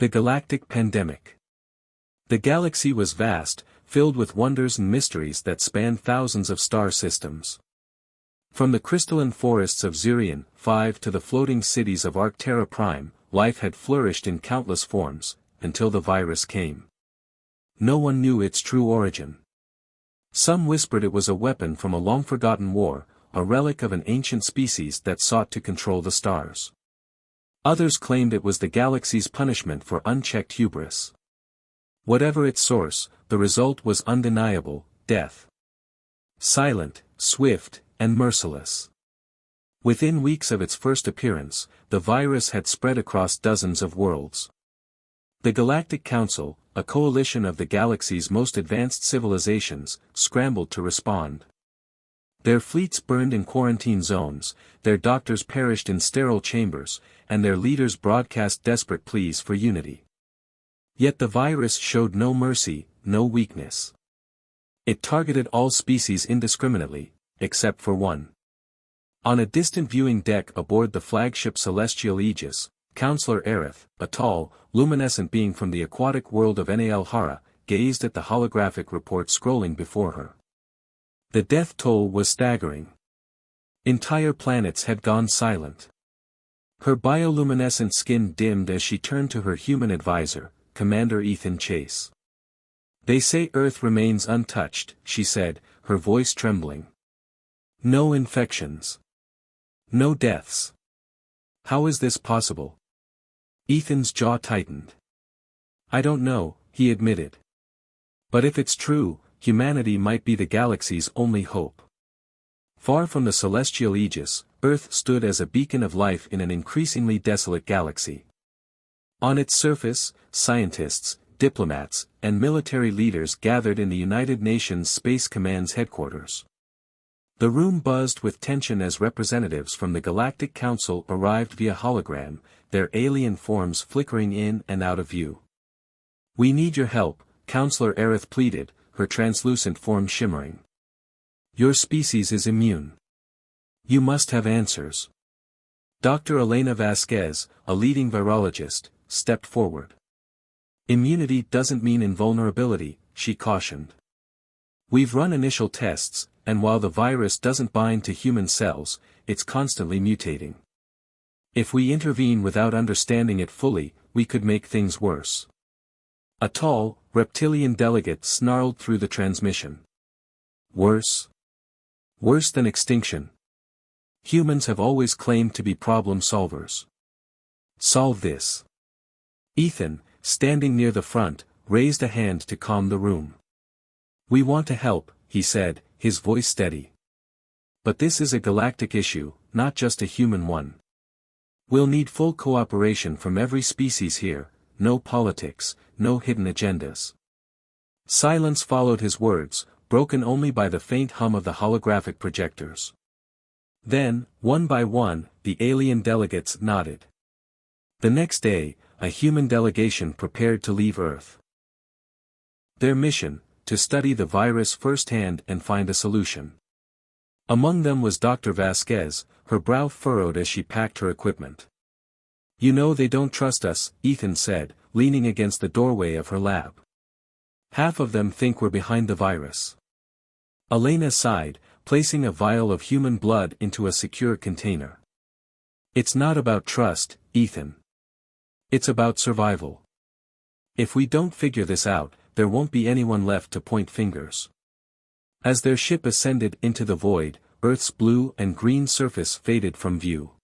The Galactic Pandemic. The galaxy was vast, filled with wonders and mysteries that spanned thousands of star systems. From the crystalline forests of Zirion 5 to the floating cities of Arctera Prime, life had flourished in countless forms, until the virus came. No one knew its true origin. Some whispered it was a weapon from a long-forgotten war, a relic of an ancient species that sought to control the stars. Others claimed it was the galaxy's punishment for unchecked hubris. Whatever its source, the result was undeniable: death. Silent, swift, and merciless. Within weeks of its first appearance, the virus had spread across dozens of worlds. The Galactic Council, a coalition of the galaxy's most advanced civilizations, scrambled to respond. Their fleets burned in quarantine zones, their doctors perished in sterile chambers, and their leaders broadcast desperate pleas for unity. Yet the virus showed no mercy, no weakness. It targeted all species indiscriminately, except for one. On a distant viewing deck aboard the flagship Celestial Aegis, Counselor Aerith, a tall, luminescent being from the aquatic world of Nal Hara, gazed at the holographic report scrolling before her. The death toll was staggering. Entire planets had gone silent. Her bioluminescent skin dimmed as she turned to her human advisor, Commander Ethan Chase. "They say Earth remains untouched," she said, her voice trembling. "No infections. No deaths. How is this possible?" Ethan's jaw tightened. "I don't know," he admitted. "But if it's true, humanity might be the galaxy's only hope." Far from the celestial Aegis, Earth stood as a beacon of life in an increasingly desolate galaxy. On its surface, scientists, diplomats, and military leaders gathered in the United Nations Space Command's headquarters. The room buzzed with tension as representatives from the Galactic Council arrived via hologram, their alien forms flickering in and out of view. "We need your help," Counselor Aerith pleaded, her translucent form shimmering. "Your species is immune. You must have answers." Dr. Elena Vasquez, a leading virologist, stepped forward. "Immunity doesn't mean invulnerability," she cautioned. "We've run initial tests, and while the virus doesn't bind to human cells, it's constantly mutating. If we intervene without understanding it fully, we could make things worse." A tall, reptilian delegate snarled through the transmission. "Worse? Worse than extinction. Humans have always claimed to be problem solvers. Solve this." Ethan, standing near the front, raised a hand to calm the room. "We want to help," he said, his voice steady. "But this is a galactic issue, not just a human one. We'll need full cooperation from every species here, no politics, no hidden agendas." Silence followed his words, broken only by the faint hum of the holographic projectors. Then, one by one, the alien delegates nodded. The next day, a human delegation prepared to leave Earth. Their mission: to study the virus firsthand and find a solution. Among them was Dr. Vasquez, her brow furrowed as she packed her equipment. "You know they don't trust us," Ethan said, leaning against the doorway of her lab. "Half of them think we're behind the virus." Elena sighed, placing a vial of human blood into a secure container. "It's not about trust, Ethan. It's about survival. If we don't figure this out, there won't be anyone left to point fingers." As their ship ascended into the void, Earth's blue and green surface faded from view.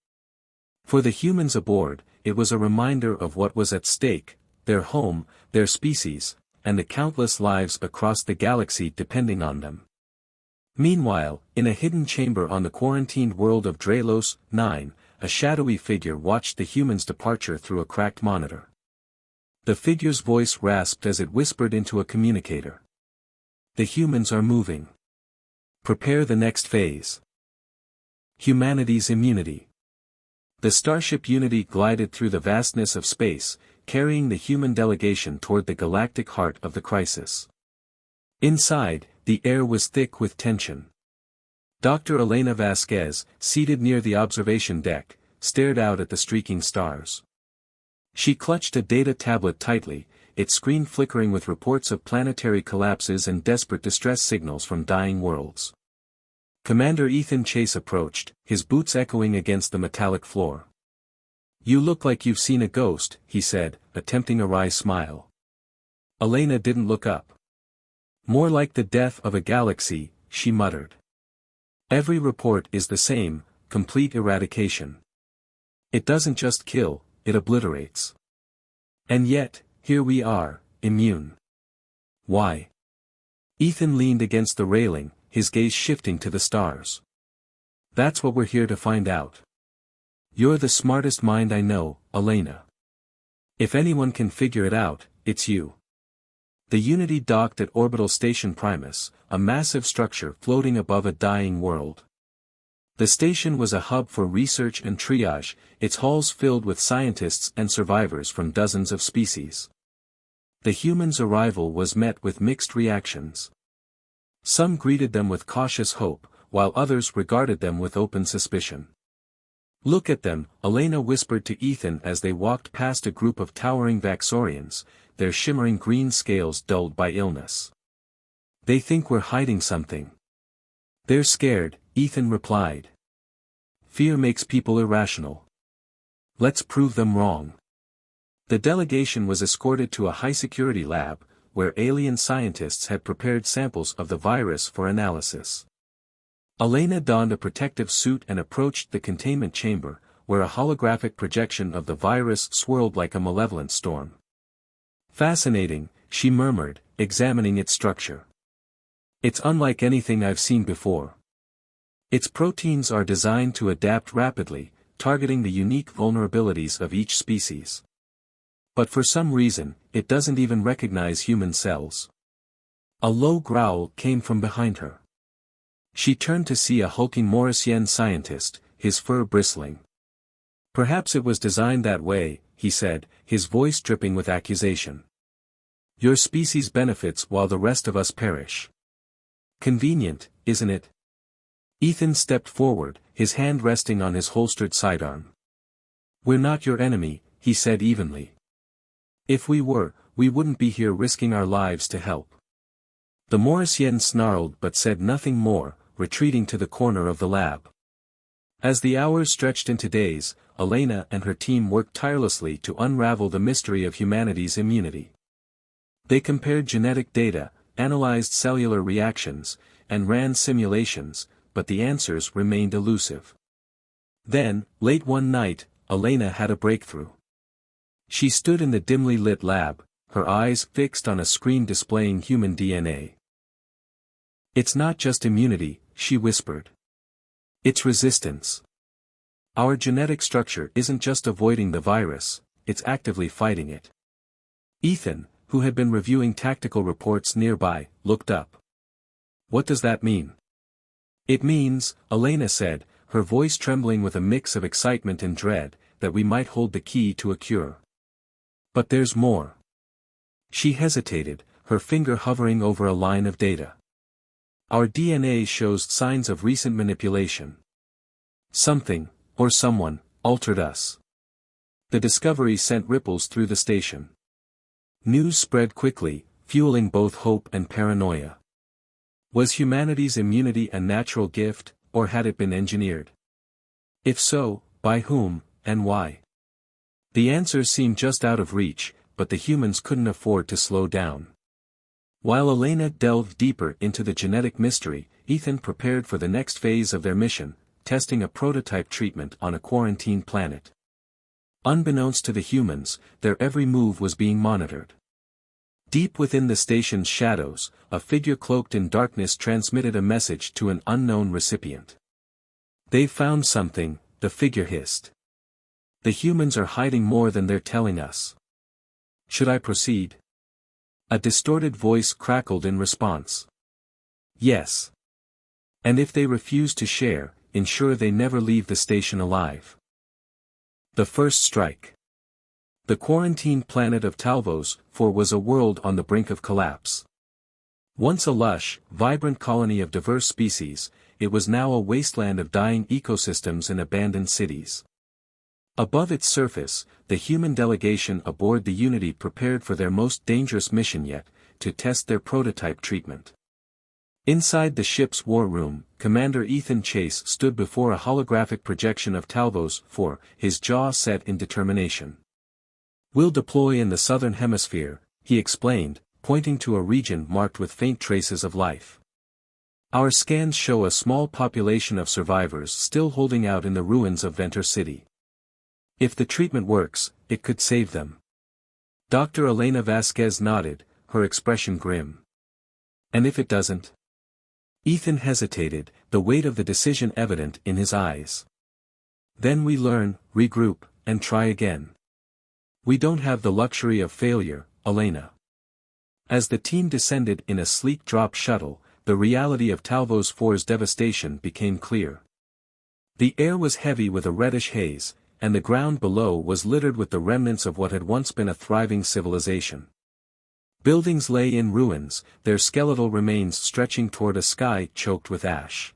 For the humans aboard, it was a reminder of what was at stake: their home, their species, and the countless lives across the galaxy depending on them. Meanwhile, in a hidden chamber on the quarantined world of Draelos 9, a shadowy figure watched the humans' departure through a cracked monitor. The figure's voice rasped as it whispered into a communicator. "The humans are moving. Prepare the next phase. Humanity's immunity." The starship Unity glided through the vastness of space, carrying the human delegation toward the galactic heart of the crisis. Inside, the air was thick with tension. Dr. Elena Vasquez, seated near the observation deck, stared out at the streaking stars. She clutched a data tablet tightly, its screen flickering with reports of planetary collapses and desperate distress signals from dying worlds. Commander Ethan Chase approached, his boots echoing against the metallic floor. "You look like you've seen a ghost," he said, attempting a wry smile. Elena didn't look up. "More like the death of a galaxy," she muttered. "Every report is the same, complete eradication. It doesn't just kill, it obliterates. And yet, here we are, immune. Why?" Ethan leaned against the railing, his gaze shifting to the stars. "That's what we're here to find out. You're the smartest mind I know, Elena. If anyone can figure it out, it's you." The Unity docked at Orbital Station Primus, a massive structure floating above a dying world. The station was a hub for research and triage, its halls filled with scientists and survivors from dozens of species. The humans' arrival was met with mixed reactions. Some greeted them with cautious hope, while others regarded them with open suspicion. "Look at them," Elena whispered to Ethan as they walked past a group of towering Vaxorians, their shimmering green scales dulled by illness. "They think we're hiding something." "They're scared," Ethan replied. "Fear makes people irrational. Let's prove them wrong." The delegation was escorted to a high-security lab, where alien scientists had prepared samples of the virus for analysis. Elena donned a protective suit and approached the containment chamber, where a holographic projection of the virus swirled like a malevolent storm. "Fascinating," she murmured, examining its structure. "It's unlike anything I've seen before. Its proteins are designed to adapt rapidly, targeting the unique vulnerabilities of each species. But for some reason, it doesn't even recognize human cells." A low growl came from behind her. She turned to see a hulking Mauritian scientist, his fur bristling. "Perhaps it was designed that way," he said, his voice dripping with accusation. "Your species benefits while the rest of us perish. Convenient, isn't it?" Ethan stepped forward, his hand resting on his holstered sidearm. "We're not your enemy," he said evenly. "If we were, we wouldn't be here risking our lives to help." The Mauritian snarled but said nothing more, retreating to the corner of the lab. As the hours stretched into days, Elena and her team worked tirelessly to unravel the mystery of humanity's immunity. They compared genetic data, analyzed cellular reactions, and ran simulations, but the answers remained elusive. Then, late one night, Elena had a breakthrough. She stood in the dimly lit lab, her eyes fixed on a screen displaying human DNA. "It's not just immunity," she whispered. "It's resistance. Our genetic structure isn't just avoiding the virus, it's actively fighting it." Ethan, who had been reviewing tactical reports nearby, looked up. "What does that mean?" "It means," Elena said, her voice trembling with a mix of excitement and dread, "that we might hold the key to a cure. But there's more." She hesitated, her finger hovering over a line of data. "Our DNA shows signs of recent manipulation. Something, or someone, altered us." The discovery sent ripples through the station. News spread quickly, fueling both hope and paranoia. Was humanity's immunity a natural gift, or had it been engineered? If so, by whom, and why? The answers seemed just out of reach, but the humans couldn't afford to slow down. While Elena delved deeper into the genetic mystery, Ethan prepared for the next phase of their mission, testing a prototype treatment on a quarantine planet. Unbeknownst to the humans, their every move was being monitored. Deep within the station's shadows, a figure cloaked in darkness transmitted a message to an unknown recipient. "They've found something," the figure hissed. "The humans are hiding more than they're telling us. Should I proceed?" A distorted voice crackled in response. "Yes. And if they refuse to share, ensure they never leave the station alive." The first strike. The quarantined planet of Talvos 4 was a world on the brink of collapse. Once a lush, vibrant colony of diverse species, it was now a wasteland of dying ecosystems and abandoned cities. Above its surface, the human delegation aboard the Unity prepared for their most dangerous mission yet, to test their prototype treatment. Inside the ship's war room, Commander Ethan Chase stood before a holographic projection of Talvos 4, his jaw set in determination. "We'll deploy in the southern hemisphere," he explained, pointing to a region marked with faint traces of life. "Our scans show a small population of survivors still holding out in the ruins of Venture City. If the treatment works, it could save them." Dr. Elena Vasquez nodded, her expression grim. "And if it doesn't?" Ethan hesitated, the weight of the decision evident in his eyes. "Then we learn, regroup, and try again. We don't have the luxury of failure, Elena." As the team descended in a sleek drop shuttle, the reality of Talvos 4's devastation became clear. The air was heavy with a reddish haze, and the ground below was littered with the remnants of what had once been a thriving civilization. Buildings lay in ruins, their skeletal remains stretching toward a sky choked with ash.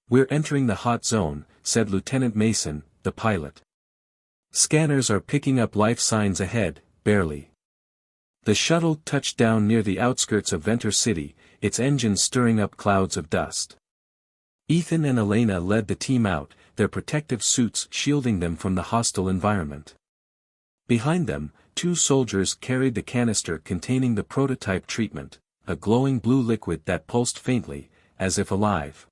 "We're entering the hot zone," said Lieutenant Mason, the pilot. "Scanners are picking up life signs ahead, barely." The shuttle touched down near the outskirts of Venture City, its engines stirring up clouds of dust. Ethan and Elena led the team out, their protective suits shielding them from the hostile environment. Behind them, 2 soldiers carried the canister containing the prototype treatment, a glowing blue liquid that pulsed faintly, as if alive.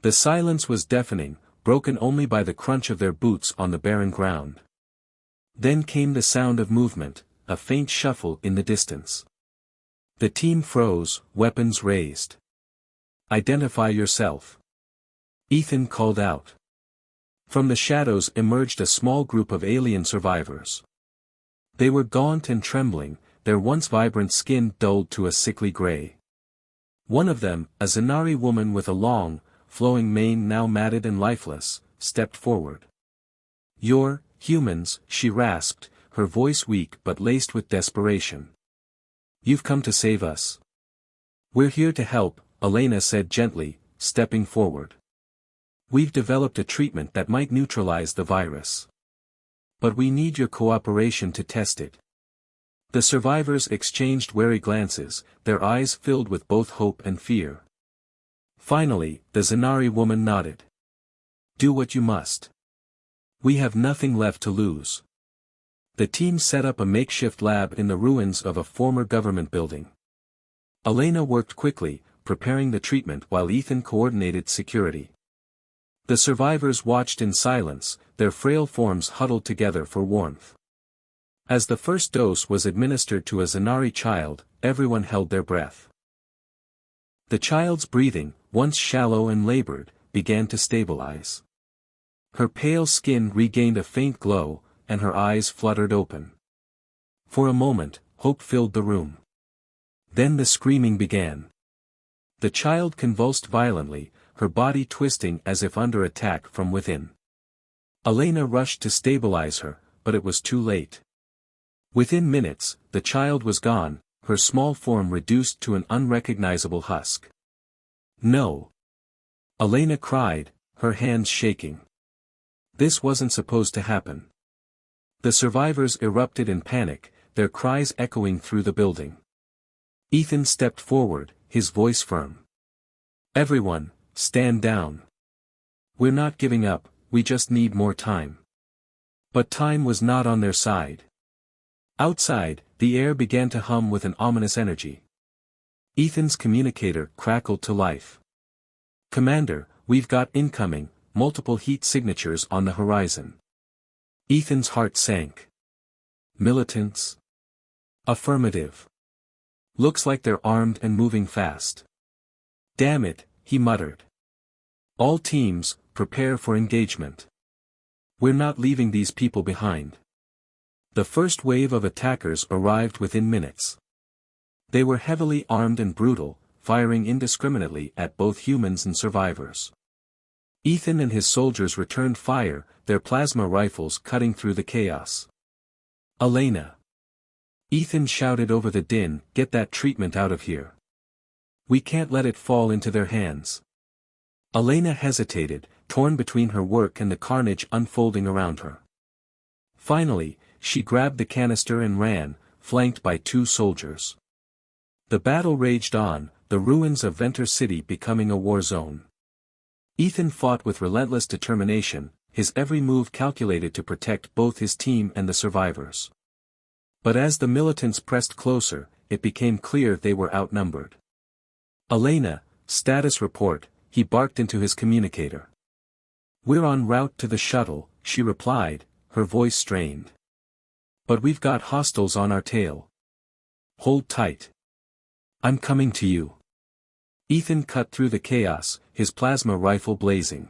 The silence was deafening, broken only by the crunch of their boots on the barren ground. Then came the sound of movement, a faint shuffle in the distance. The team froze, weapons raised. "Identify yourself," Ethan called out. From the shadows emerged a small group of alien survivors. They were gaunt and trembling, their once vibrant skin dulled to a sickly gray. One of them, a Zanari woman with a long, flowing mane now matted and lifeless, stepped forward. "You're humans," she rasped, her voice weak but laced with desperation. "You've come to save us." "We're here to help," Elena said gently, stepping forward. "We've developed a treatment that might neutralize the virus. But we need your cooperation to test it." The survivors exchanged wary glances, their eyes filled with both hope and fear. Finally, the Zanari woman nodded. "Do what you must. We have nothing left to lose." The team set up a makeshift lab in the ruins of a former government building. Elena worked quickly, preparing the treatment while Ethan coordinated security. The survivors watched in silence, their frail forms huddled together for warmth. As the first dose was administered to a Zanari child, everyone held their breath. The child's breathing, once shallow and labored, began to stabilize. Her pale skin regained a faint glow, and her eyes fluttered open. For a moment, hope filled the room. Then the screaming began. The child convulsed violently, her body twisting as if under attack from within. Elena rushed to stabilize her, but it was too late. Within minutes, the child was gone, her small form reduced to an unrecognizable husk. "No!" Elena cried, her hands shaking. This wasn't supposed to happen. The survivors erupted in panic, their cries echoing through the building. Ethan stepped forward, his voice firm. "Everyone, stand down. We're not giving up, we just need more time." But time was not on their side. Outside, the air began to hum with an ominous energy. Ethan's communicator crackled to life. "Commander, we've got incoming, multiple heat signatures on the horizon." Ethan's heart sank. "Militants?" "Affirmative. Looks like they're armed and moving fast." "Damn it," he muttered. "All teams, prepare for engagement. We're not leaving these people behind." The first wave of attackers arrived within minutes. They were heavily armed and brutal, firing indiscriminately at both humans and survivors. Ethan and his soldiers returned fire, their plasma rifles cutting through the chaos. "Elena!" Ethan shouted over the din, "Get that treatment out of here. We can't let it fall into their hands." Elena hesitated, torn between her work and the carnage unfolding around her. Finally, she grabbed the canister and ran, flanked by 2 soldiers. The battle raged on, the ruins of Venter City becoming a war zone. Ethan fought with relentless determination, his every move calculated to protect both his team and the survivors. But as the militants pressed closer, it became clear they were outnumbered. "Elena, status report," he barked into his communicator. "We're en route to the shuttle," she replied, her voice strained. "But we've got hostiles on our tail. Hold tight. I'm coming to you." Ethan cut through the chaos, his plasma rifle blazing.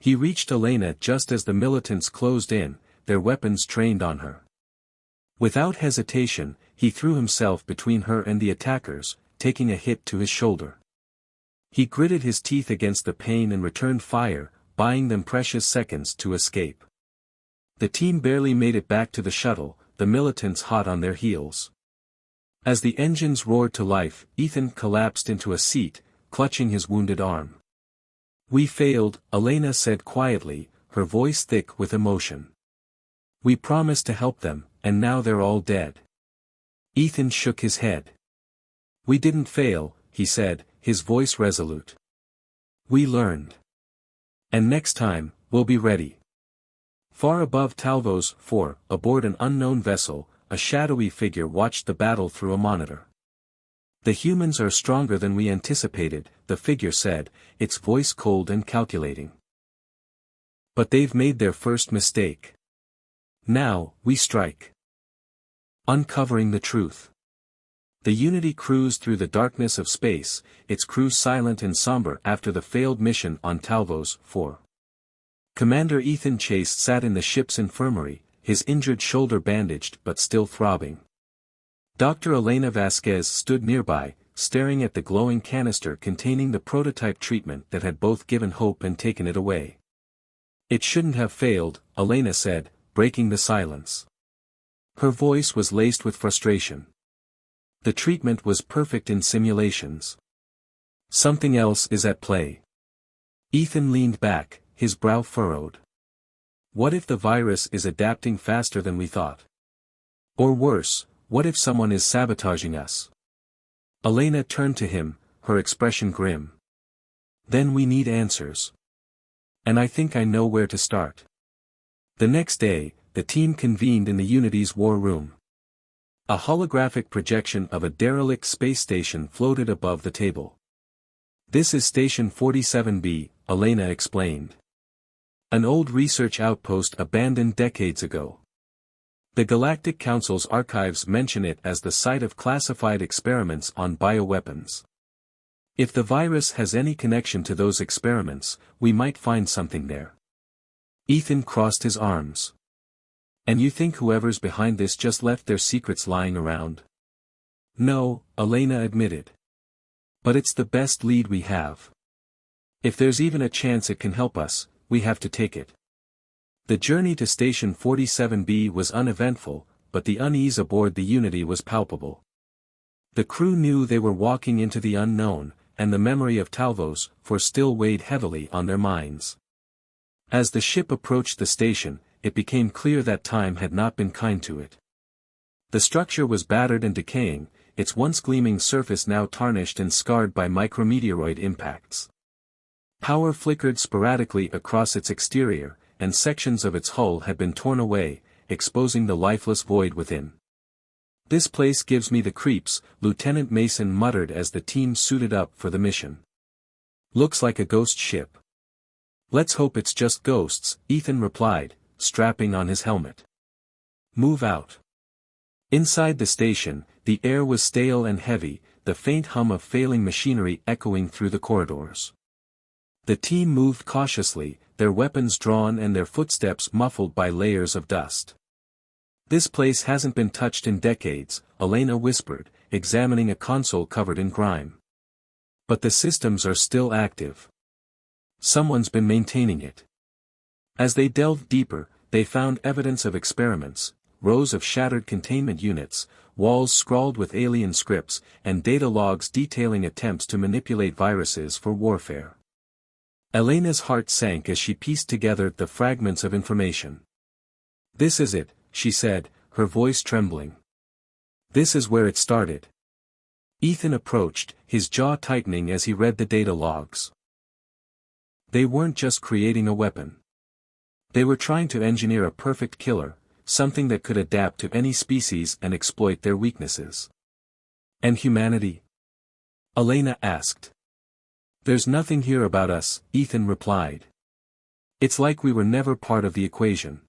He reached Elena just as the militants closed in, their weapons trained on her. Without hesitation, he threw himself between her and the attackers, taking a hit to his shoulder. He gritted his teeth against the pain and returned fire, buying them precious seconds to escape. The team barely made it back to the shuttle, the militants hot on their heels. As the engines roared to life, Ethan collapsed into a seat, clutching his wounded arm. "We failed," Elena said quietly, her voice thick with emotion. "We promised to help them, and now they're all dead." Ethan shook his head. "We didn't fail," he said, his voice resolute. "We learned. And next time, we'll be ready." Far above Talvos 4, aboard an unknown vessel, a shadowy figure watched the battle through a monitor. "The humans are stronger than we anticipated," the figure said, its voice cold and calculating. "But they've made their first mistake. Now, we strike." Uncovering the truth. The Unity cruised through the darkness of space, its crew silent and somber after the failed mission on Talvos 4. Commander Ethan Chase sat in the ship's infirmary, his injured shoulder bandaged but still throbbing. Dr. Elena Vasquez stood nearby, staring at the glowing canister containing the prototype treatment that had both given hope and taken it away. "It shouldn't have failed," Elena said, breaking the silence. Her voice was laced with frustration. "The treatment was perfect in simulations. Something else is at play." Ethan leaned back, his brow furrowed. "What if the virus is adapting faster than we thought? Or worse, what if someone is sabotaging us?" Elena turned to him, her expression grim. "Then we need answers. And I think I know where to start." The next day, the team convened in the Unity's war room. A holographic projection of a derelict space station floated above the table. "This is Station 47B, Elena explained. An old research outpost abandoned decades ago. The Galactic Council's archives mention it as the site of classified experiments on bioweapons. If the virus has any connection to those experiments, we might find something there." Ethan crossed his arms. "And you think whoever's behind this just left their secrets lying around?" "No," Elena admitted. "But it's the best lead we have. If there's even a chance it can help us, we have to take it." The journey to Station 47B was uneventful, but the unease aboard the Unity was palpable. The crew knew they were walking into the unknown, and the memory of Talvos 4 still weighed heavily on their minds. As the ship approached the station, it became clear that time had not been kind to it. The structure was battered and decaying, its once gleaming surface now tarnished and scarred by micrometeoroid impacts. Power flickered sporadically across its exterior, and sections of its hull had been torn away, exposing the lifeless void within. "This place gives me the creeps," Lieutenant Mason muttered as the team suited up for the mission. "Looks like a ghost ship." "Let's hope it's just ghosts," Ethan replied, strapping on his helmet. "Move out." Inside the station, the air was stale and heavy, the faint hum of failing machinery echoing through the corridors. The team moved cautiously, their weapons drawn and their footsteps muffled by layers of dust. "This place hasn't been touched in decades," Elena whispered, examining a console covered in grime. "But the systems are still active. Someone's been maintaining it." As they delved deeper, they found evidence of experiments, rows of shattered containment units, walls scrawled with alien scripts, and data logs detailing attempts to manipulate viruses for warfare. Elena's heart sank as she pieced together the fragments of information. This is it, she said, her voice trembling. This is where it started. Ethan approached, his jaw tightening as he read the data logs. They weren't just creating a weapon. They were trying to engineer a perfect killer, something that could adapt to any species and exploit their weaknesses. And humanity? Elena asked. There's nothing here about us, Ethan replied. It's like we were never part of the equation.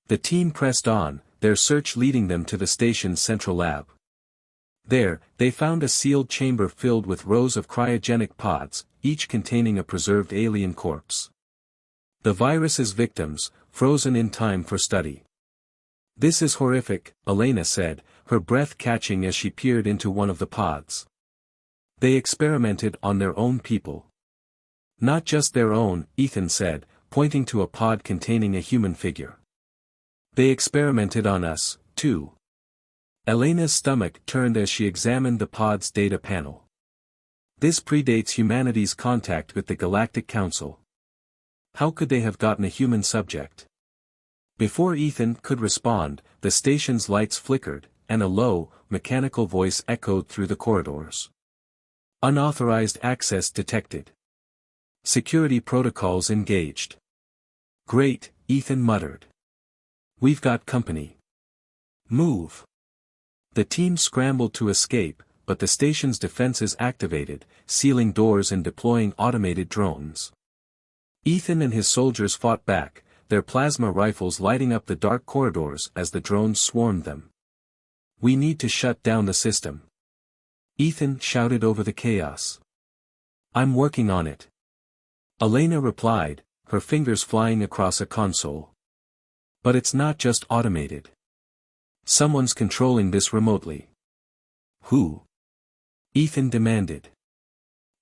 The team pressed on, their search leading them to the station's central lab. There, they found a sealed chamber filled with rows of cryogenic pods, each containing a preserved alien corpse. The virus's victims, frozen in time for study. This is horrific, Elena said, her breath catching as she peered into one of the pods. They experimented on their own people. Not just their own, Ethan said, pointing to a pod containing a human figure. They experimented on us, too. Elena's stomach turned as she examined the pod's data panel. This predates humanity's contact with the Galactic Council. How could they have gotten a human subject? Before Ethan could respond, the station's lights flickered, and a low, mechanical voice echoed through the corridors. Unauthorized access detected. Security protocols engaged. Great, Ethan muttered. We've got company. Move. The team scrambled to escape, but the station's defenses activated, sealing doors and deploying automated drones. Ethan and his soldiers fought back, their plasma rifles lighting up the dark corridors as the drones swarmed them. We need to shut down the system. Ethan shouted over the chaos. I'm working on it. Elena replied, her fingers flying across a console. But it's not just automated. Someone's controlling this remotely. Who? Ethan demanded.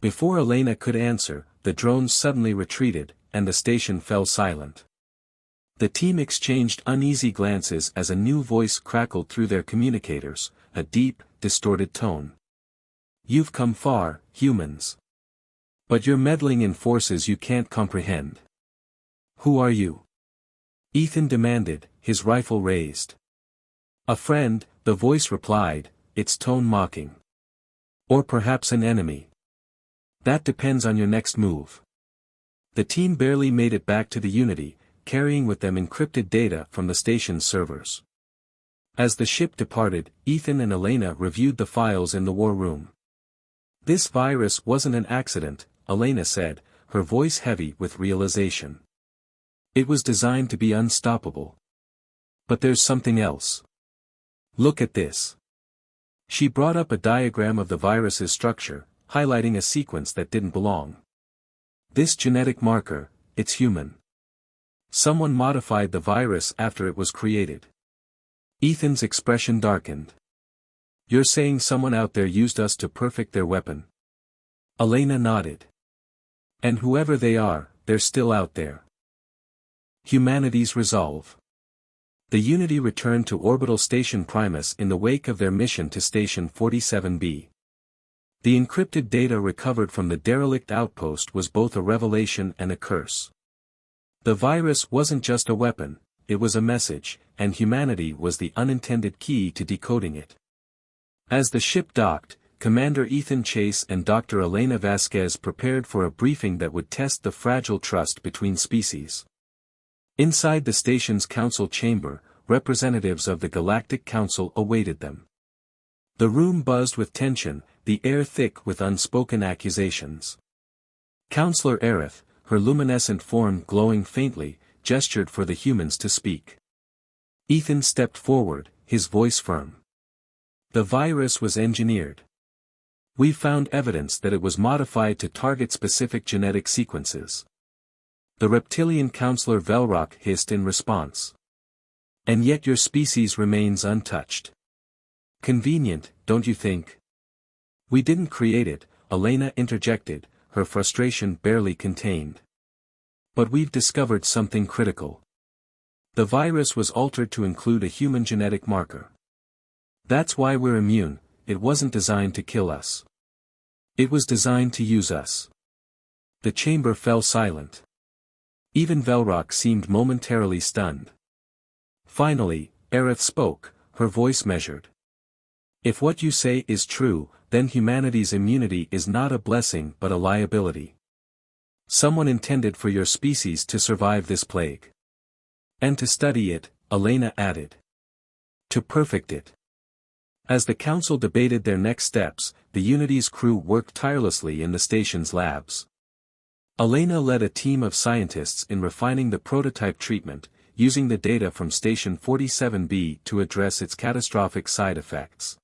Before Elena could answer, the drones suddenly retreated, and the station fell silent. The team exchanged uneasy glances as a new voice crackled through their communicators, a deep, distorted tone. You've come far, humans. But you're meddling in forces you can't comprehend. Who are you? Ethan demanded, his rifle raised. A friend, the voice replied, its tone mocking. Or perhaps an enemy. That depends on your next move. The team barely made it back to the Unity, carrying with them encrypted data from the station's servers. As the ship departed, Ethan and Elena reviewed the files in the war room. This virus wasn't an accident, Elena said, her voice heavy with realization. It was designed to be unstoppable. But there's something else. Look at this. She brought up a diagram of the virus's structure, highlighting a sequence that didn't belong. This genetic marker, it's human. Someone modified the virus after it was created. Ethan's expression darkened. You're saying someone out there used us to perfect their weapon? Elena nodded. And whoever they are, they're still out there. Humanity's resolve. The Unity returned to orbital station Primus in the wake of their mission to Station 47B. The encrypted data recovered from the derelict outpost was both a revelation and a curse. The virus wasn't just a weapon, it was a message, and humanity was the unintended key to decoding it. As the ship docked, Commander Ethan Chase and Dr. Elena Vasquez prepared for a briefing that would test the fragile trust between species. Inside the station's council chamber, representatives of the Galactic Council awaited them. The room buzzed with tension, the air thick with unspoken accusations. Counselor Aerith, her luminescent form glowing faintly, gestured for the humans to speak. Ethan stepped forward, his voice firm. The virus was engineered. We've found evidence that it was modified to target specific genetic sequences. The reptilian counselor Velrock hissed in response. And yet your species remains untouched. Convenient, don't you think? We didn't create it, Elena interjected, her frustration barely contained. But we've discovered something critical. The virus was altered to include a human genetic marker. That's why we're immune, it wasn't designed to kill us. It was designed to use us. The chamber fell silent. Even Velrock seemed momentarily stunned. Finally, Aerith spoke, her voice measured. If what you say is true, then humanity's immunity is not a blessing but a liability. Someone intended for your species to survive this plague. And to study it, Elena added. To perfect it. As the council debated their next steps, the Unity's crew worked tirelessly in the station's labs. Elena led a team of scientists in refining the prototype treatment, using the data from Station 47B to address its catastrophic side effects.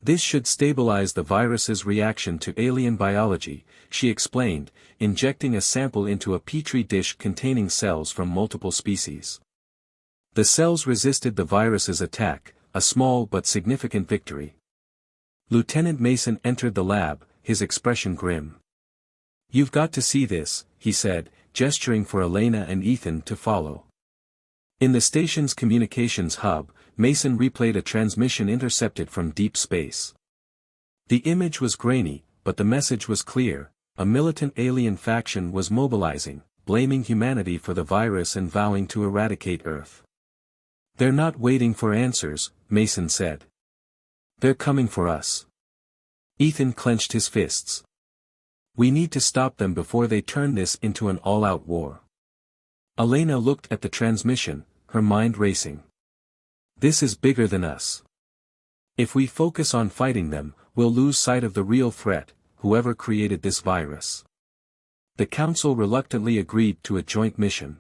This should stabilize the virus's reaction to alien biology, she explained, injecting a sample into a petri dish containing cells from multiple species. The cells resisted the virus's attack, a small but significant victory. Lieutenant Mason entered the lab, his expression grim. You've got to see this, he said, gesturing for Elena and Ethan to follow. In the station's communications hub, Mason replayed a transmission intercepted from deep space. The image was grainy, but the message was clear: a militant alien faction was mobilizing, blaming humanity for the virus and vowing to eradicate Earth. They're not waiting for answers, Mason said. They're coming for us. Ethan clenched his fists. We need to stop them before they turn this into an all-out war. Elena looked at the transmission, her mind racing. This is bigger than us. If we focus on fighting them, we'll lose sight of the real threat, whoever created this virus. The council reluctantly agreed to a joint mission.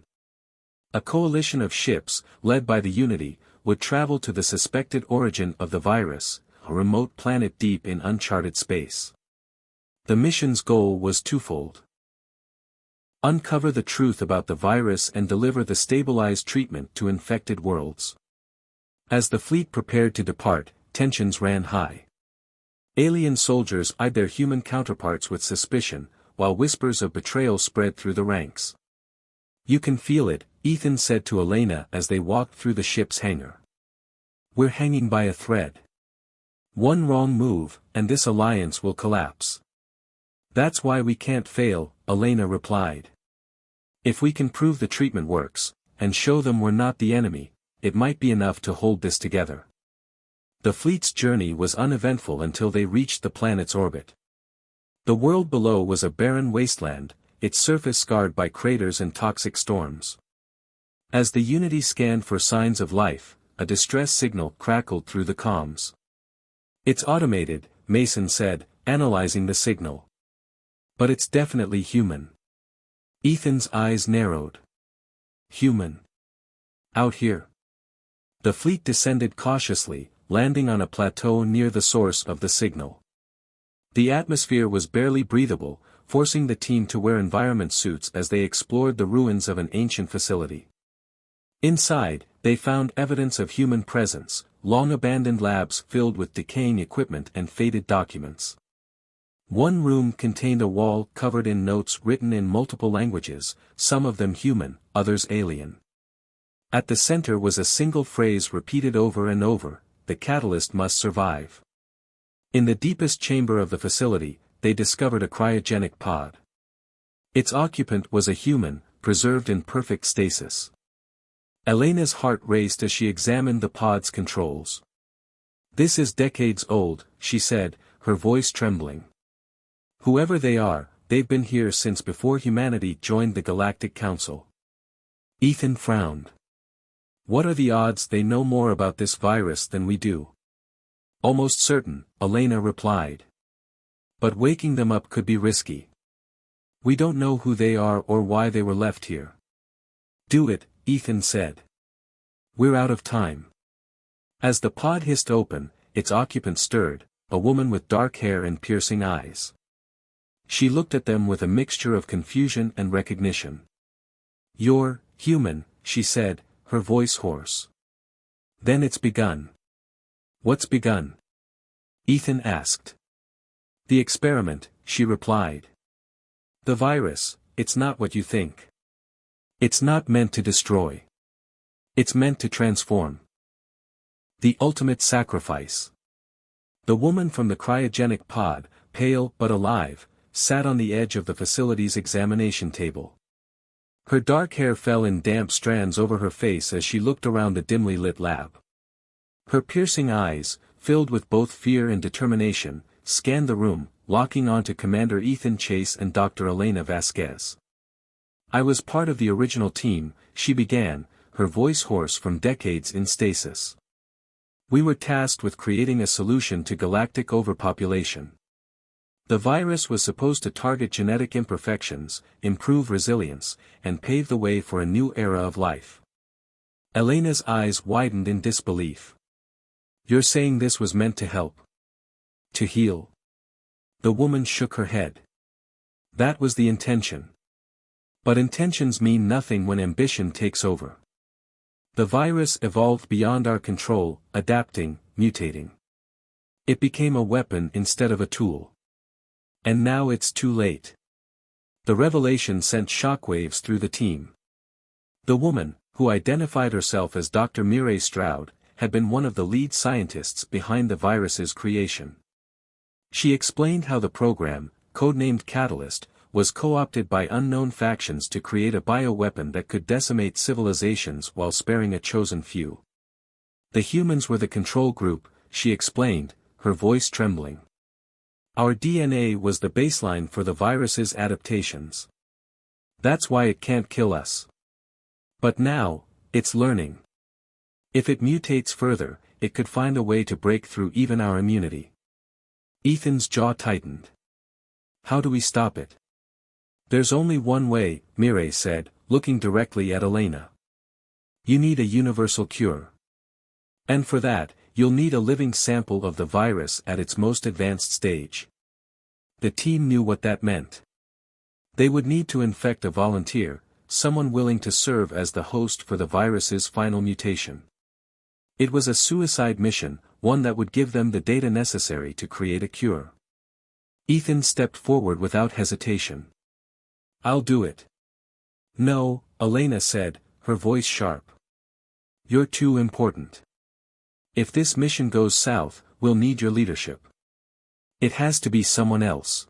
A coalition of ships, led by the Unity, would travel to the suspected origin of the virus, a remote planet deep in uncharted space. The mission's goal was twofold. Uncover the truth about the virus and deliver the stabilized treatment to infected worlds. As the fleet prepared to depart, tensions ran high. Alien soldiers eyed their human counterparts with suspicion, while whispers of betrayal spread through the ranks. You can feel it, Ethan said to Elena as they walked through the ship's hangar. We're hanging by a thread. One wrong move, and this alliance will collapse. That's why we can't fail, Elena replied. If we can prove the treatment works, and show them we're not the enemy, it might be enough to hold this together. The fleet's journey was uneventful until they reached the planet's orbit. The world below was a barren wasteland, its surface scarred by craters and toxic storms. As the Unity scanned for signs of life, a distress signal crackled through the comms. It's automated, Mason said, analyzing the signal. But it's definitely human. Ethan's eyes narrowed. Human. Out here. The fleet descended cautiously, landing on a plateau near the source of the signal. The atmosphere was barely breathable, forcing the team to wear environment suits as they explored the ruins of an ancient facility. Inside, they found evidence of human presence, long-abandoned labs filled with decaying equipment and faded documents. One room contained a wall covered in notes written in multiple languages, some of them human, others alien. At the center was a single phrase repeated over and over: the catalyst must survive. In the deepest chamber of the facility, they discovered a cryogenic pod. Its occupant was a human, preserved in perfect stasis. Elena's heart raced as she examined the pod's controls. This is decades old, she said, her voice trembling. Whoever they are, they've been here since before humanity joined the Galactic Council. Ethan frowned. What are the odds they know more about this virus than we do? Almost certain, Elena replied. But waking them up could be risky. We don't know who they are or why they were left here. Do it, Ethan said. We're out of time. As the pod hissed open, its occupant stirred, a woman with dark hair and piercing eyes. She looked at them with a mixture of confusion and recognition. You're human, she said, her voice hoarse. Then it's begun. What's begun? Ethan asked. The experiment, she replied. The virus, it's not what you think. It's not meant to destroy. It's meant to transform. The ultimate sacrifice. The woman from the cryogenic pod, pale but alive, sat on the edge of the facility's examination table. Her dark hair fell in damp strands over her face as she looked around the dimly lit lab. Her piercing eyes, filled with both fear and determination, scanned the room, locking onto Commander Ethan Chase and Dr. Elena Vasquez. "I was part of the original team," she began, her voice hoarse from decades in stasis. "We were tasked with creating a solution to galactic overpopulation. The virus was supposed to target genetic imperfections, improve resilience, and pave the way for a new era of life." Elena's eyes widened in disbelief. "You're saying this was meant to help? To heal?" The woman shook her head. "That was the intention. But intentions mean nothing when ambition takes over. The virus evolved beyond our control, adapting, mutating. It became a weapon instead of a tool. And now it's too late." The revelation sent shockwaves through the team. The woman, who identified herself as Dr. Mireille Stroud, had been one of the lead scientists behind the virus's creation. She explained how the program, codenamed Catalyst, was co-opted by unknown factions to create a bioweapon that could decimate civilizations while sparing a chosen few. "The humans were the control group," she explained, her voice trembling. "Our DNA was the baseline for the virus's adaptations. That's why it can't kill us. But now, it's learning. If it mutates further, it could find a way to break through even our immunity." Ethan's jaw tightened. "How do we stop it?" "There's only one way," Mireille said, looking directly at Elena. "You need a universal cure. And for that, you'll need a living sample of the virus at its most advanced stage." The team knew what that meant. They would need to infect a volunteer, someone willing to serve as the host for the virus's final mutation. It was a suicide mission, one that would give them the data necessary to create a cure. Ethan stepped forward without hesitation. "I'll do it." "No," Elena said, her voice sharp. "You're too important. If this mission goes south, we'll need your leadership. It has to be someone else."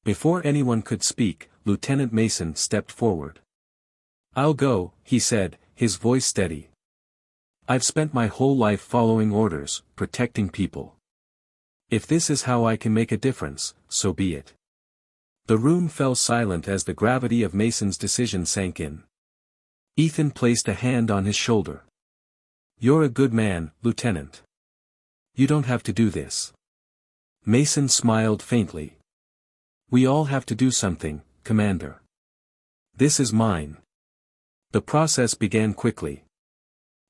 Before anyone could speak, Lieutenant Mason stepped forward. "I'll go," he said, his voice steady. "I've spent my whole life following orders, protecting people. If this is how I can make a difference, so be it." The room fell silent as the gravity of Mason's decision sank in. Ethan placed a hand on his shoulder. "You're a good man, Lieutenant. You don't have to do this." Mason smiled faintly. "We all have to do something, Commander. This is mine." The process began quickly.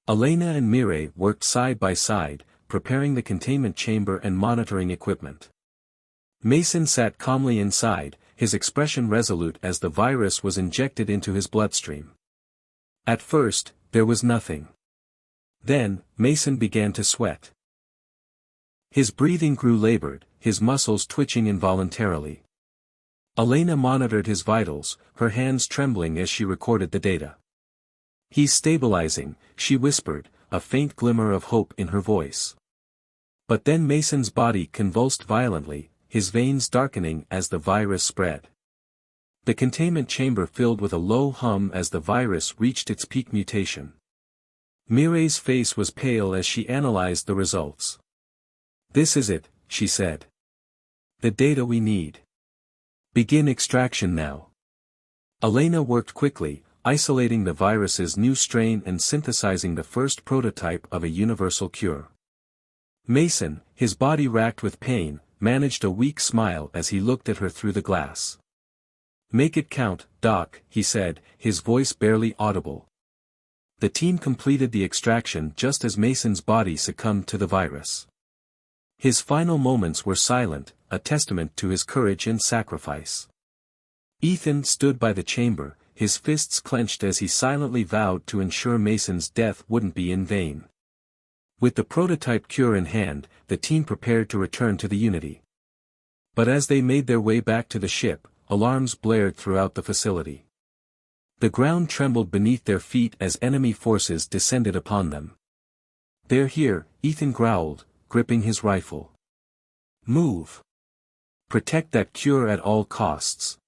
Elena and Mireille worked side by side, preparing the containment chamber and monitoring equipment. Mason sat calmly inside, his expression resolute as the virus was injected into his bloodstream. At first, there was nothing. Then, Mason began to sweat. His breathing grew labored, his muscles twitching involuntarily. Elena monitored his vitals, her hands trembling as she recorded the data. "He's stabilizing," she whispered, a faint glimmer of hope in her voice. But then Mason's body convulsed violently, his veins darkening as the virus spread. The containment chamber filled with a low hum as the virus reached its peak mutation. Mireille's face was pale as she analyzed the results. "This is it," she said. "The data we need. Begin extraction now." Elena worked quickly, isolating the virus's new strain and synthesizing the first prototype of a universal cure. Mason, his body racked with pain, managed a weak smile as he looked at her through the glass. "Make it count, Doc," he said, his voice barely audible. The team completed the extraction just as Mason's body succumbed to the virus. His final moments were silent, a testament to his courage and sacrifice. Ethan stood by the chamber, his fists clenched as he silently vowed to ensure Mason's death wouldn't be in vain. With the prototype cure in hand, the team prepared to return to the Unity. But as they made their way back to the ship, alarms blared throughout the facility. The ground trembled beneath their feet as enemy forces descended upon them. "They're here," Ethan growled, gripping his rifle. "Move. Protect that cure at all costs."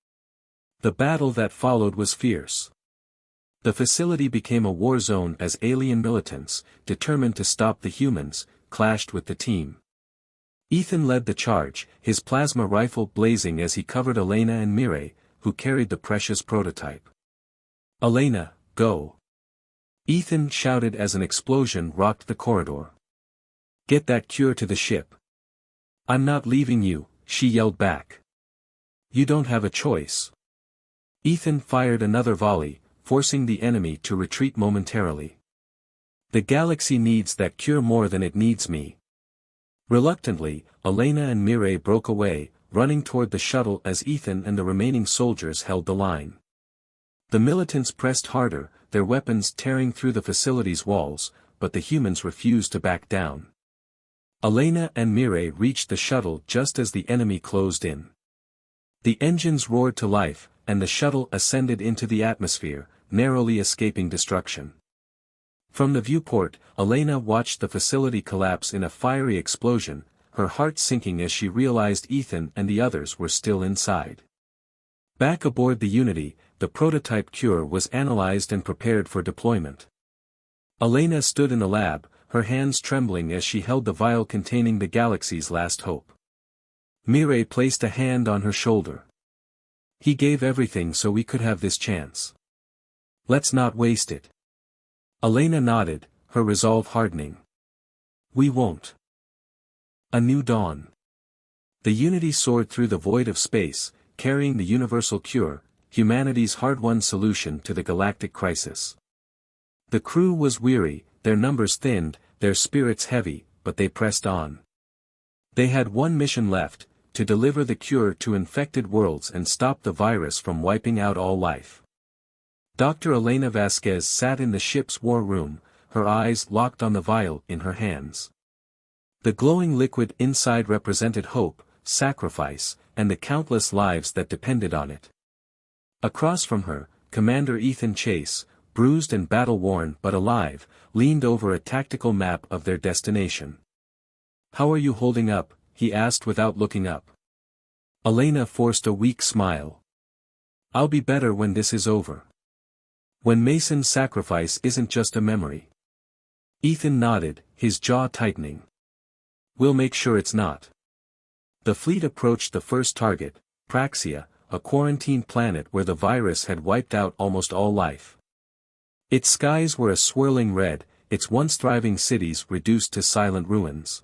The battle that followed was fierce. The facility became a war zone as alien militants, determined to stop the humans, clashed with the team. Ethan led the charge, his plasma rifle blazing as he covered Elena and Mireille, who carried the precious prototype. "Elena, go!" Ethan shouted as an explosion rocked the corridor. "Get that cure to the ship." "I'm not leaving you," she yelled back. "You don't have a choice." Ethan fired another volley, forcing the enemy to retreat momentarily. "The galaxy needs that cure more than it needs me." Reluctantly, Elena and Mireille broke away, running toward the shuttle as Ethan and the remaining soldiers held the line. The militants pressed harder, their weapons tearing through the facility's walls, but the humans refused to back down. Elena and Mireille reached the shuttle just as the enemy closed in. The engines roared to life, and the shuttle ascended into the atmosphere, narrowly escaping destruction. From the viewport, Elena watched the facility collapse in a fiery explosion, her heart sinking as she realized Ethan and the others were still inside. Back aboard the Unity, the prototype cure was analyzed and prepared for deployment. Elena stood in the lab, her hands trembling as she held the vial containing the galaxy's last hope. Mireille placed a hand on her shoulder. "He gave everything so we could have this chance. Let's not waste it." Elena nodded, her resolve hardening. "We won't." A new dawn. The Unity soared through the void of space, carrying the universal cure, humanity's hard-won solution to the galactic crisis. The crew was weary, their numbers thinned, their spirits heavy, but they pressed on. They had one mission left, to deliver the cure to infected worlds and stop the virus from wiping out all life. Dr. Elena Vasquez sat in the ship's war room, her eyes locked on the vial in her hands. The glowing liquid inside represented hope, sacrifice, and the countless lives that depended on it. Across from her, Commander Ethan Chase, bruised and battle-worn but alive, leaned over a tactical map of their destination. "How are you holding up?" he asked without looking up. Elena forced a weak smile. "I'll be better when this is over. When Mason's sacrifice isn't just a memory." Ethan nodded, his jaw tightening. "We'll make sure it's not." The fleet approached the first target, Praxia, a quarantined planet where the virus had wiped out almost all life. Its skies were a swirling red, its once thriving cities reduced to silent ruins.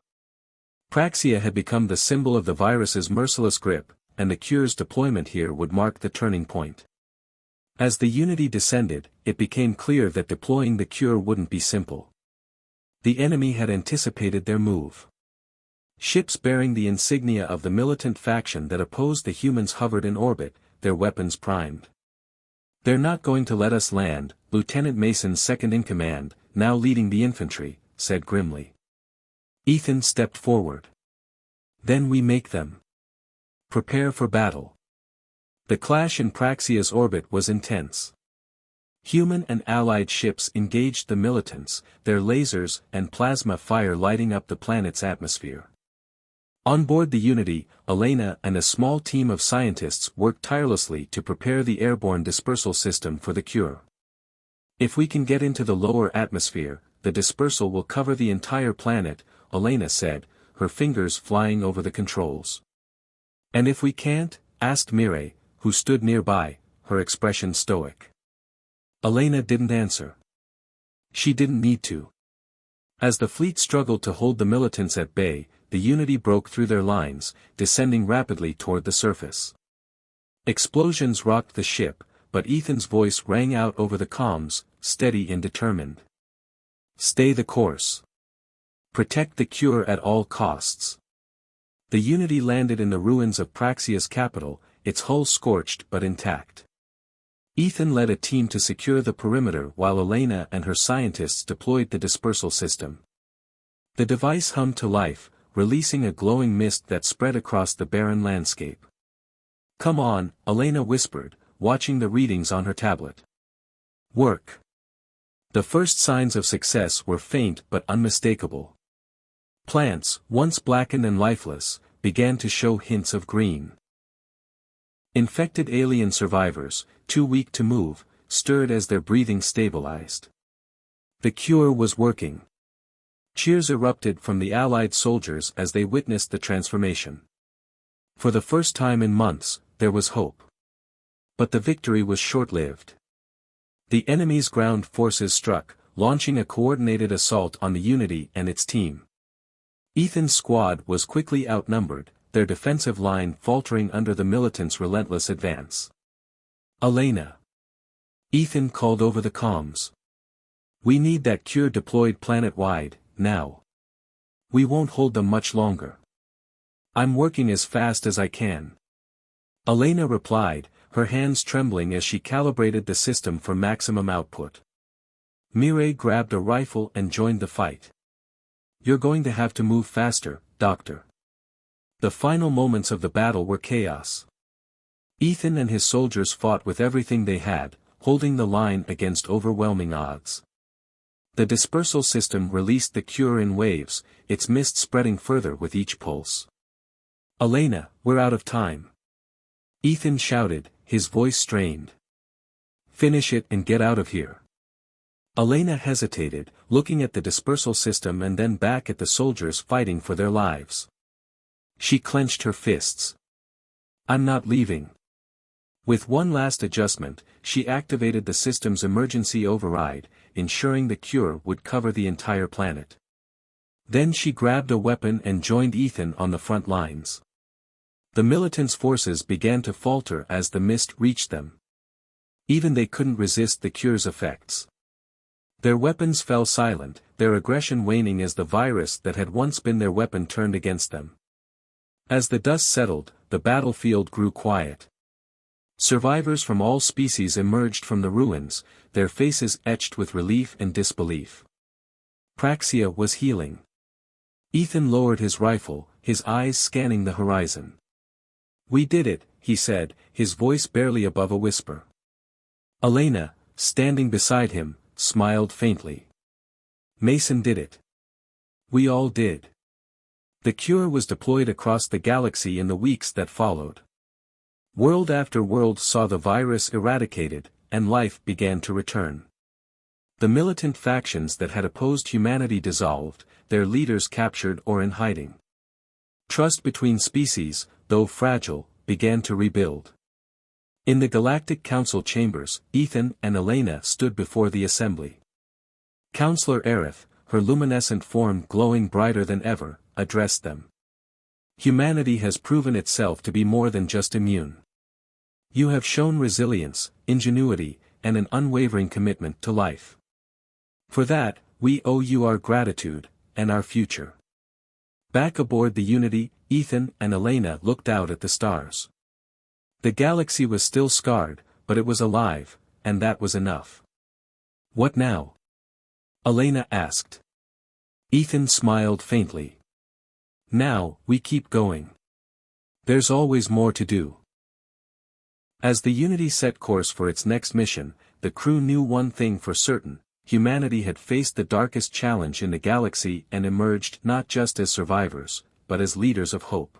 Praxia had become the symbol of the virus's merciless grip, and the cure's deployment here would mark the turning point. As the Unity descended, it became clear that deploying the cure wouldn't be simple. The enemy had anticipated their move. Ships bearing the insignia of the militant faction that opposed the humans hovered in orbit, their weapons primed. "They're not going to let us land," Lieutenant Mason's second-in-command, now leading the infantry, said grimly. Ethan stepped forward. "Then we make them. Prepare for battle." The clash in Praxia's orbit was intense. Human and allied ships engaged the militants, their lasers and plasma fire lighting up the planet's atmosphere. On board the Unity, Elena and a small team of scientists worked tirelessly to prepare the airborne dispersal system for the cure. "If we can get into the lower atmosphere, the dispersal will cover the entire planet," Elena said, her fingers flying over the controls. "And if we can't?" asked Mireille, who stood nearby, her expression stoic. Elena didn't answer. She didn't need to. As the fleet struggled to hold the militants at bay, the Unity broke through their lines, descending rapidly toward the surface. Explosions rocked the ship, but Ethan's voice rang out over the comms, steady and determined. "Stay the course. Protect the cure at all costs." The Unity landed in the ruins of Praxia's capital, its hull scorched but intact. Ethan led a team to secure the perimeter while Elena and her scientists deployed the dispersal system. The device hummed to life, releasing a glowing mist that spread across the barren landscape. "Come on," Elena whispered, watching the readings on her tablet. "Work." The first signs of success were faint but unmistakable. Plants, once blackened and lifeless, began to show hints of green. Infected alien survivors, too weak to move, stirred as their breathing stabilized. The cure was working. Cheers erupted from the Allied soldiers as they witnessed the transformation. For the first time in months, there was hope. But the victory was short-lived. The enemy's ground forces struck, launching a coordinated assault on the Unity and its team. Ethan's squad was quickly outnumbered, their defensive line faltering under the militants' relentless advance. "Elena!" Ethan called over the comms. "We need that cure deployed planet-wide, now. We won't hold them much longer. I'm working as fast as I can." Elena replied, her hands trembling as she calibrated the system for maximum output. Mireille grabbed a rifle and joined the fight. "You're going to have to move faster, Doctor." The final moments of the battle were chaos. Ethan and his soldiers fought with everything they had, holding the line against overwhelming odds. The dispersal system released the cure in waves, its mist spreading further with each pulse. "Elena, we're out of time." Ethan shouted, his voice strained. "Finish it and get out of here." Elena hesitated, looking at the dispersal system and then back at the soldiers fighting for their lives. She clenched her fists. "I'm not leaving." With one last adjustment, she activated the system's emergency override, ensuring the cure would cover the entire planet. Then she grabbed a weapon and joined Ethan on the front lines. The militants' forces began to falter as the mist reached them. Even they couldn't resist the cure's effects. Their weapons fell silent, their aggression waning as the virus that had once been their weapon turned against them. As the dust settled, the battlefield grew quiet. Survivors from all species emerged from the ruins, their faces etched with relief and disbelief. Praxia was healing. Ethan lowered his rifle, his eyes scanning the horizon. "We did it," he said, his voice barely above a whisper. Elena, standing beside him, smiled faintly. "Mason did it. We all did." The cure was deployed across the galaxy in the weeks that followed. World after world saw the virus eradicated, and life began to return. The militant factions that had opposed humanity dissolved, their leaders captured or in hiding. Trust between species, though fragile, began to rebuild. In the Galactic Council chambers, Ethan and Elena stood before the assembly. Counselor Aerith, her luminescent form glowing brighter than ever, addressed them. "Humanity has proven itself to be more than just immune. You have shown resilience, ingenuity, and an unwavering commitment to life. For that, we owe you our gratitude, and our future." Back aboard the Unity, Ethan and Elena looked out at the stars. The galaxy was still scarred, but it was alive, and that was enough. "What now?" Elena asked. Ethan smiled faintly. "Now, we keep going. There's always more to do." As the Unity set course for its next mission, the crew knew one thing for certain: humanity had faced the darkest challenge in the galaxy and emerged not just as survivors, but as leaders of hope.